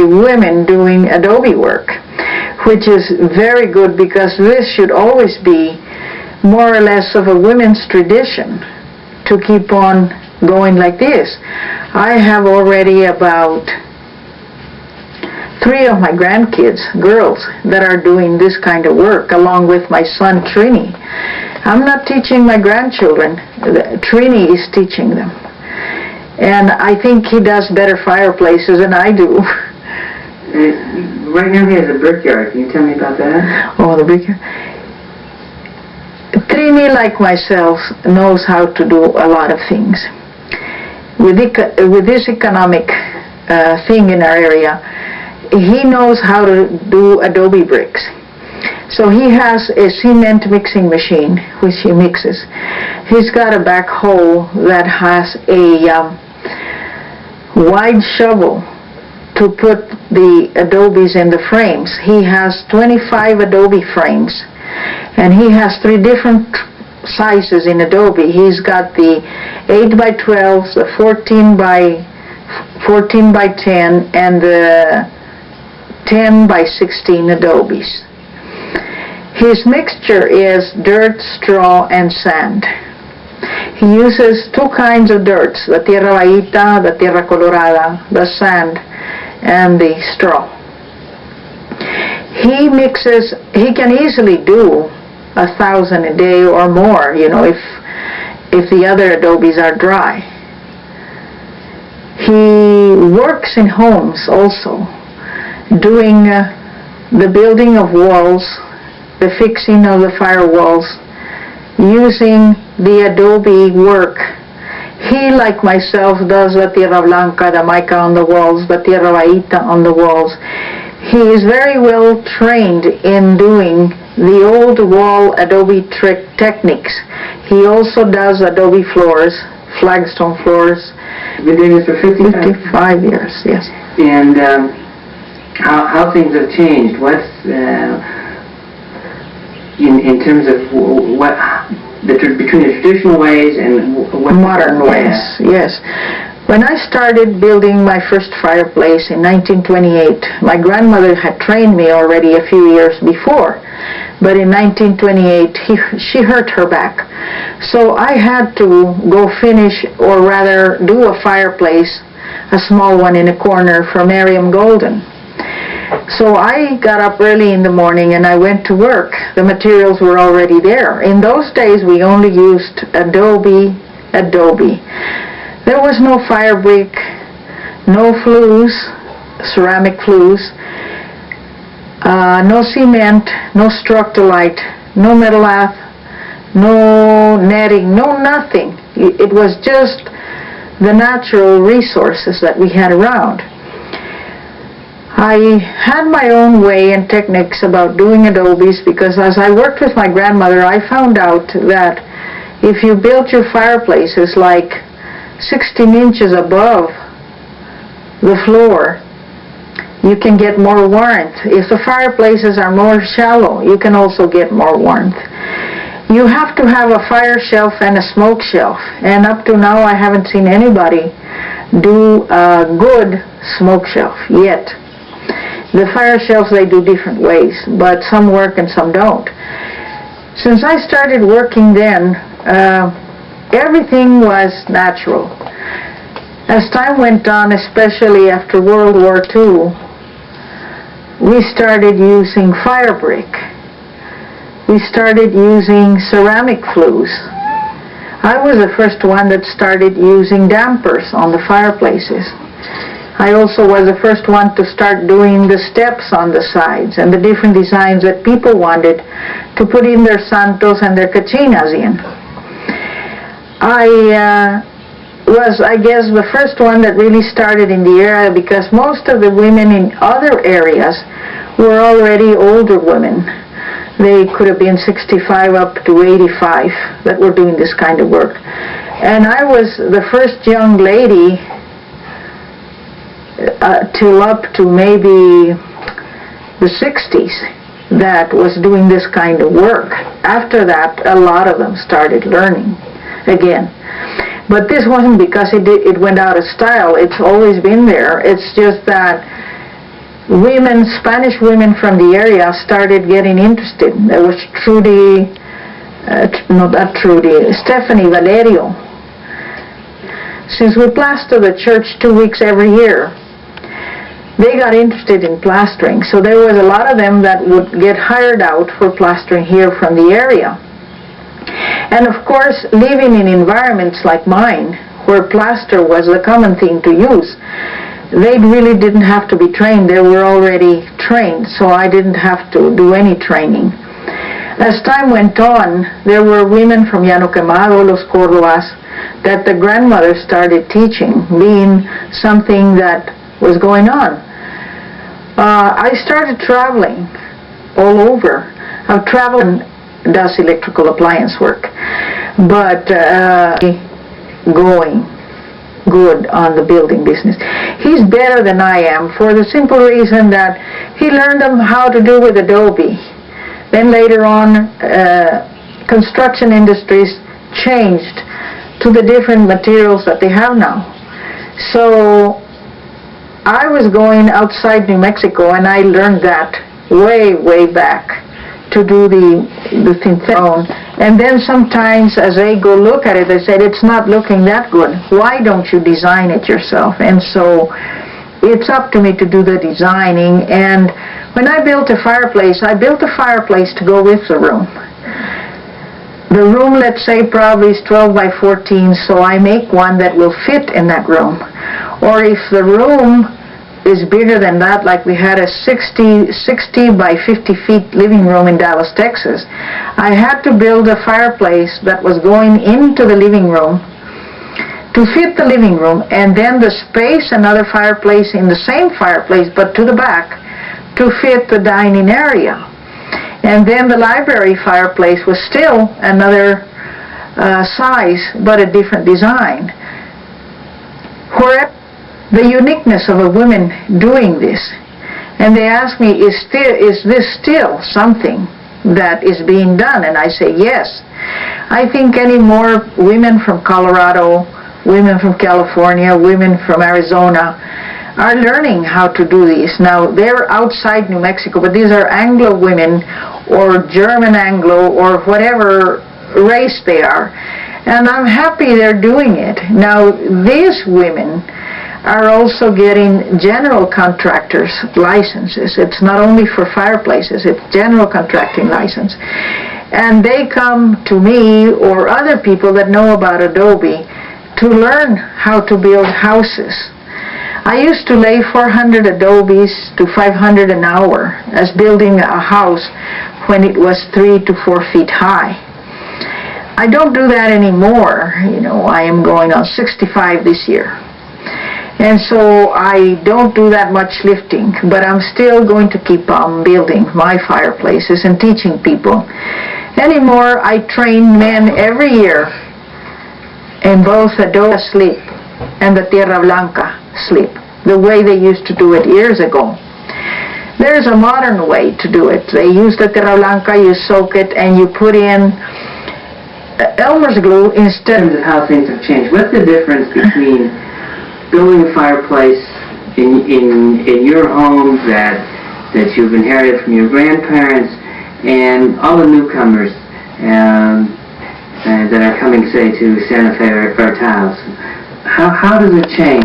women doing adobe work, which is very good because this should always be more or less of a women's tradition to keep on going like this. I have already about 3 of my grandkids, girls, that are doing this kind of work, along with my son Trini. I'm not teaching my grandchildren. Trini is teaching them. And I think he does better fireplaces than I do. Right now he has a brickyard. Can you tell me about that? Oh, the brickyard. Trini, like myself, knows how to do a lot of things. With this economic thing in our area, he knows how to do adobe bricks. So he has a cement mixing machine, which he mixes. He's got a backhoe that has a wide shovel to put the adobes in the frames. He has 25 adobe frames, and he has 3 different sizes in adobe. He's got the 8 by 12s, the 14 by 10, and the 10 by 16 adobes. His mixture is dirt, straw, and sand. He uses 2 kinds of dirts, the tierra baita, the tierra colorada, the sand, and the straw. He mixes, he can easily do 1,000 a day or more, you know, if the other adobes are dry. He works in homes also, doing the building of walls, the fixing of the firewalls, using the adobe work. He, like myself, does the tierra blanca, the mica on the walls, the tierra baita on the walls. He is very well trained in doing the old wall adobe techniques. He also does adobe floors, flagstone floors. You've been doing this for 55 years, yes. And how things have changed. What's in terms of what between the traditional ways and what modern ways? Yes. When I started building my first fireplace in 1928, my grandmother had trained me already a few years before, but in 1928 she hurt her back, so I had to go finish, or rather do a fireplace, a small one in a corner for Miriam Golden. So I got up early in the morning and I went to work. The materials were already there. In those days we only used adobe. There was no fire brick, no flues, ceramic flues, no cement, no structolite, no metal lath, no netting, no nothing. It was just the natural resources that we had around. I had my own way and techniques about doing adobes because as I worked with my grandmother, I found out that if you built your fireplaces like 16 inches above the floor, you can get more warmth. If the fireplaces are more shallow, you can also get more warmth. You have to have a fire shelf and a smoke shelf, and up to now I haven't seen anybody do a good smoke shelf yet. The fire shelves, they do different ways, but some work and some don't. Since I started working then, everything was natural. As time went on, especially after World War II, we started using fire brick. We started using ceramic flues. I was the first one that started using dampers on the fireplaces. I also was the first one to start doing the steps on the sides and the different designs that people wanted to put in their santos and their cachinas in. I was, I guess, the first one that really started in the area because most of the women in other areas were already older women. They could have been 65 up to 85 that were doing this kind of work. And I was the first young lady till up to maybe the 60s that was doing this kind of work. After that, a lot of them started learning again. But this wasn't because it went out of style. It's always been there. It's just that women, Spanish women from the area started getting interested. There was Stephanie Valerio. Since we plaster the church 2 weeks every year, they got interested in plastering. So there was a lot of them that would get hired out for plastering here from the area. And of course, living in environments like mine, where plaster was the common thing to use, they really didn't have to be trained. They were already trained, so I didn't have to do any training. As time went on, there were women from Llano Quemado, Los Córdobas, that the grandmother started teaching, being something that was going on. I started traveling all over. I've traveled and does electrical appliance work, but going good on the building business. He's better than I am for the simple reason that he learned them how to do with adobe. Then later on, construction industries changed to the different materials that they have now. So I was going outside New Mexico, and I learned that way back to do the thing on. And then sometimes as they go look at it, they said, it's not looking that good. Why don't you design it yourself? And so it's up to me to do the designing. And when I built a fireplace, I built a fireplace to go with the room. The room, let's say, probably is 12 by 14, so I make one that will fit in that room. Or if the room is bigger than that, like we had a 60 by 50 feet living room in Dallas, Texas, I had to build a fireplace that was going into the living room to fit the living room, and then the space, another fireplace in the same fireplace but to the back to fit the dining area. And then the library fireplace was still another size but a different design. Where the uniqueness of a woman doing this, and they ask me, is this still something that is being done? And I say yes. I think any more women from Colorado, women from California, women from Arizona are learning how to do these. Now they're outside New Mexico, but these are Anglo women or German Anglo or whatever race they are, and I'm happy they're doing it. Now these women are also getting general contractors licenses. It's not only for fireplaces, it's general contracting license. And they come to me or other people that know about adobe to learn how to build houses. I used to lay 400 adobes to 500 an hour as building a house when it was 3 to 4 feet high. I don't do that anymore. You know, I am going on 65 this year. And so I don't do that much lifting, but I'm still going to keep on building my fireplaces and teaching people. Anymore, I train men every year in both adobe sleep and the tierra blanca sleep, the way they used to do it years ago. There's a modern way to do it. They use the tierra blanca, you soak it, and you put in Elmer's glue instead. In terms of how things have changed, what's the difference between building a fireplace in your home that you've inherited from your grandparents and all the newcomers that are coming, say, to Santa Fe or taos? How does it change?